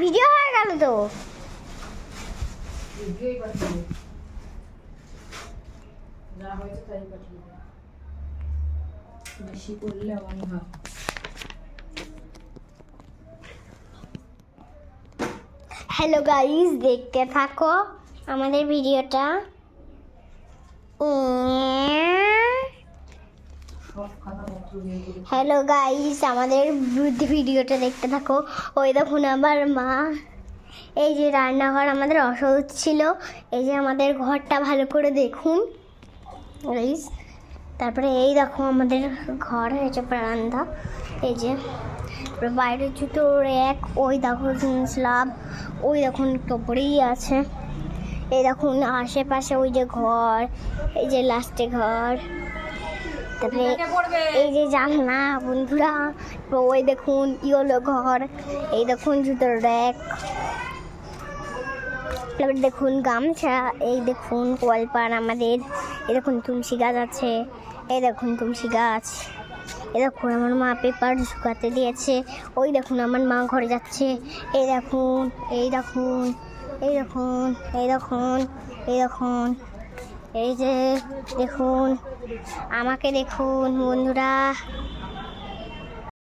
Video হয়ে গেল তো। হ্যালো গাইস, দেখতে থাকো আমাদের ভিডিওটা। হ্যালো গাইস, আমাদের ভিডিওটা দেখতে থাকো। ওই দেখুন আমার মা, এই যে রান্নাঘর আমাদের অসহজ ছিল, এই যে আমাদের ঘরটা ভালো করে দেখুন গাইস। তারপরে এই দেখো আমাদের ঘর হয়েছে বারান্দা, এই যে বাইরের জুতো র্যাক, ওই দেখো স্ল্যাব, ওই দেখুন টপরেই আছে। এই দেখুন আশেপাশে ওই যে ঘর, এই যে লাস্টে ঘর, তারপরে এই যে জানলা বন্ধুরা, ওই দেখুন ইয়েলো ঘর, এই দেখুন জুতোর র্যাক, তারপরে দেখুন গামছা, এই দেখুন কলপার আমাদের, এই দেখুন তুলসী গাছ আছে, এই দেখুন তুলসী গাছ, এই দেখুন আমার মা পেপার শুকাতে দিয়েছে, ওই দেখুন আমার মা ঘরে যাচ্ছে, এই দেখুন, এই দেখুন, এই দেখুন, এই দেখুন, এই দেখুন, এই যে দেখুন আমাকে দেখুন বন্ধুরা।